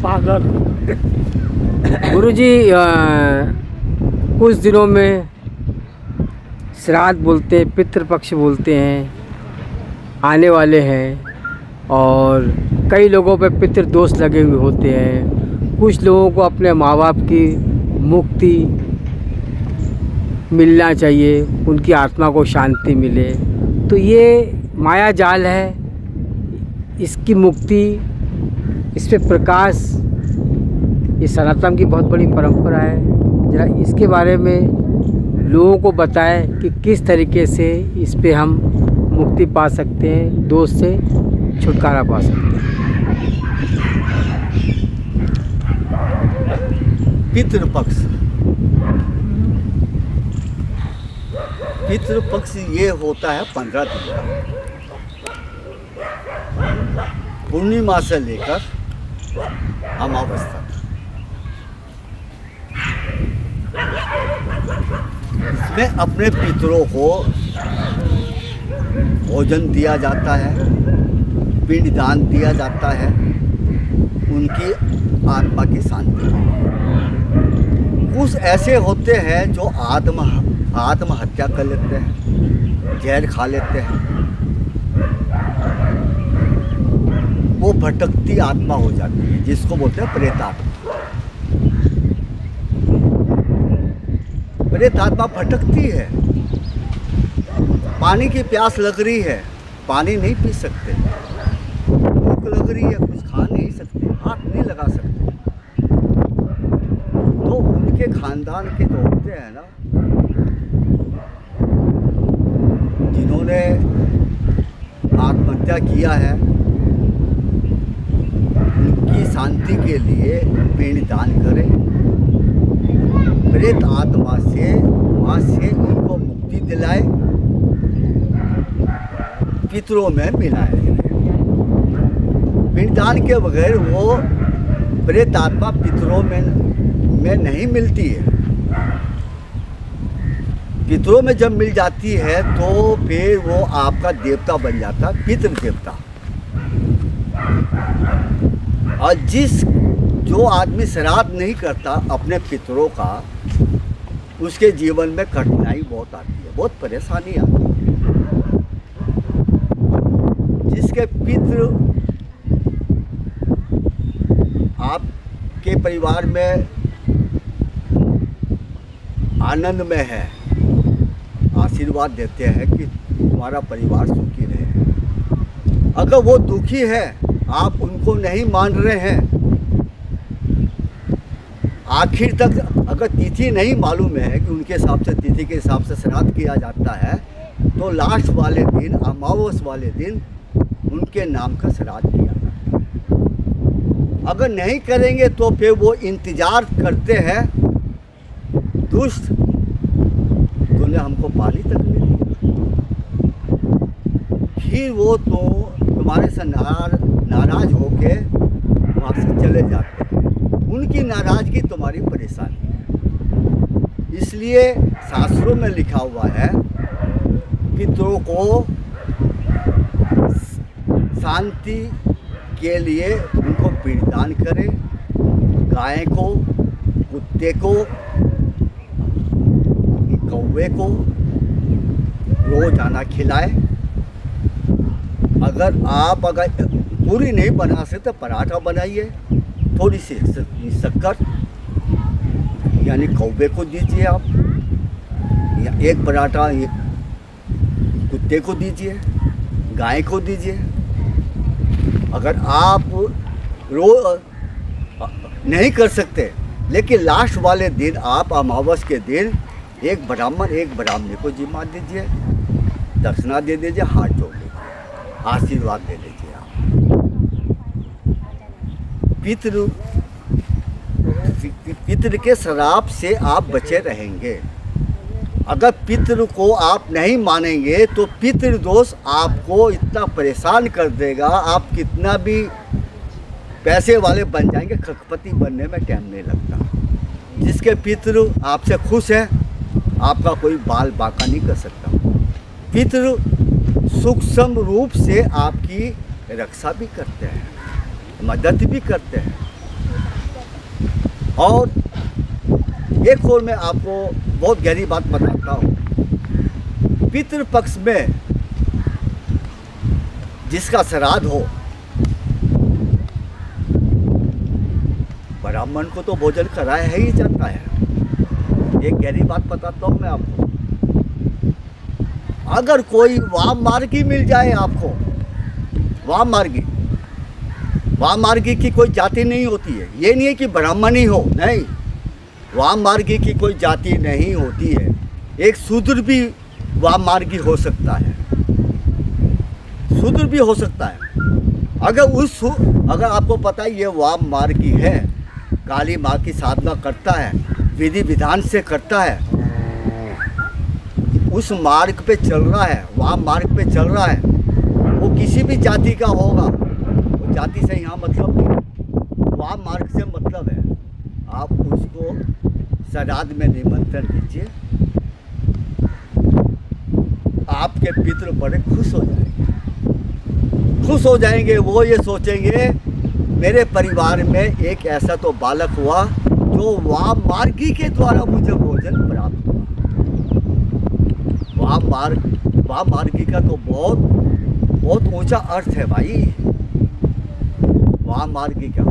पागल गुरुजी, कुछ दिनों में श्राद्ध बोलते हैं, पितृपक्ष बोलते हैं, आने वाले हैं और कई लोगों पे पितृदोष लगे हुए होते हैं। कुछ लोगों को अपने माँ बाप की मुक्ति मिलना चाहिए, उनकी आत्मा को शांति मिले। तो ये माया जाल है, इसकी मुक्ति, इस पे प्रकाश, ये सनातन की बहुत बड़ी परंपरा है। जरा इसके बारे में लोगों को बताएं कि किस तरीके से इस पे हम मुक्ति पा सकते हैं, दोष से छुटकारा पा सकते हैं। पितृपक्ष, पितृपक्ष ये होता है 15 दिन का, पूर्णिमा से लेकर अमावस तक। इसमें अपने पितरों को भोजन दिया जाता है, पिंडदान दिया जाता है, उनकी आत्मा की शांति के लिए। कुछ ऐसे होते हैं जो आत्महत्या कर लेते हैं, जहर खा लेते हैं, वो भटकती आत्मा हो जाती है, जिसको बोलते हैं प्रेत आत्मा। प्रेत आत्मा भटकती है, पानी की प्यास लग रही है, पानी नहीं पी सकते, भूख लग रही है, कुछ खा नहीं सकते, हाथ नहीं लगा सकते। तो उनके खानदान के जो होते हैं ना, जिन्होंने आत्महत्या किया है, उनकी शांति के लिए पिंडदान करें, प्रेत आत्मा से वहाँ से उनको मुक्ति दिलाए, पितरों में मिलाए। पिंडदान के बगैर वो प्रेत आत्मा पितरों में नहीं मिलती है। पितरों में जब मिल जाती है तो फिर वो आपका देवता बन जाता है, पितृ देवता। और जो आदमी श्राद्ध नहीं करता अपने पितरों का, उसके जीवन में कठिनाई बहुत आती है, बहुत परेशानी आती है। जिसके पितृ आपके परिवार में आनंद में है, आशीर्वाद देते हैं कि तुम्हारा परिवार सुखी रहे। अगर वो दुखी है, आप उनको नहीं मान रहे हैं, आखिर तक अगर तिथि नहीं मालूम है कि उनके हिसाब से, तिथि के हिसाब से श्राद्ध किया जाता है, तो लास्ट वाले दिन, अमावस वाले दिन उनके नाम का श्राद्ध किया जाता है। अगर नहीं करेंगे तो फिर वो इंतज़ार करते हैं, दुष्ट तूने हमको पानी तक नहीं दिया। फिर वो तो तुम्हारे से नाराज होके वहाँ से चले जाते हैं। उनकी नाराज़गी तुम्हारी परेशानी है। इसलिए शास्त्रों में लिखा हुआ है, पितरों को शांति के लिए उनको पिंडदान करें, गाय को, कुत्ते को, कौवे को रोजाना खिलाए। अगर पूरी नहीं बना सकते, पराठा बनाइए, थोड़ी सी शक्कर, यानी कौवे को दीजिए आप, या एक पराठा कुत्ते को दीजिए, गाय को दीजिए। अगर आप नहीं कर सकते, लेकिन लास्ट वाले दिन आप अमावस के दिन एक ब्राह्मण को जिम्मा दीजिए, दक्षिणा दे दीजिए, हाथ जोड़ लीजिए, आशीर्वाद दे लीजिए आप। पितृ के श्राप से आप बचे रहेंगे। अगर पितृ को आप नहीं मानेंगे तो पितृदोष आपको इतना परेशान कर देगा, आप कितना भी पैसे वाले बन जाएंगे, खरपति बनने में टाइम नहीं लगता। जिसके पितृ आपसे खुश है, आपका कोई बाल बाका नहीं कर सकता। पितृ सूक्ष्म रूप से आपकी रक्षा भी करते हैं, मदद भी करते हैं। और एक और मैं आपको बहुत गहरी बात बताता हूँ। पितृपक्ष में जिसका श्राद्ध हो, ब्राह्मण को तो भोजन कराया ही जाता है। एक गहरी बात बताता हूँ मैं आपको। अगर कोई वाम मार्गी मिल जाए आपको, वाम मार्गी की कोई जाति नहीं होती है। ये नहीं है कि ब्राह्मण ही हो, नहीं, वाम मार्गी की कोई जाति नहीं होती है। एक शूद्र भी वाम मार्गी हो सकता है, शूद्र भी हो सकता है। अगर आपको पता है ये वाम मार्गी है, काली माँ की साधना करता है, विधि विधान से करता है, उस मार्ग पे चल रहा है, वाम मार्ग पे चल रहा है, वो किसी भी जाति का होगा, वो जाति से यहाँ मतलब नहीं, वाम मार्ग से मतलब है। आप उसको श्राद्ध में निमंत्रण दीजिए, आपके पितृ बड़े खुश हो जाएंगे। वो ये सोचेंगे मेरे परिवार में एक ऐसा तो बालक हुआ जो वाम मार्गी के द्वारा मुझे भोजन प्राप्त हुआ। वाम मार्गी का तो बहुत ऊंचा अर्थ है भाई, वाम मार्गी का।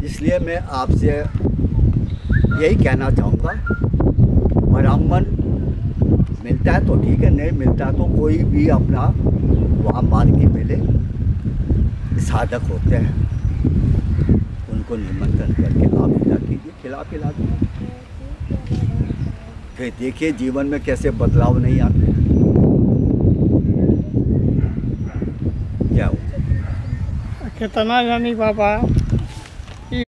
इसलिए मैं आपसे यही कहना चाहूँगा, ब्राह्मण मिलता है तो ठीक है, नहीं मिलता है तो कोई भी अपना वाम मार्गी मिले, साधक होते हैं, उनको निमंत्रण करके आप विदा कीजिए, खिला पिला दीजिए। फिर देखिए जीवन में कैसे बदलाव नहीं आते हैं। क्या हो कितना जानी बाबा।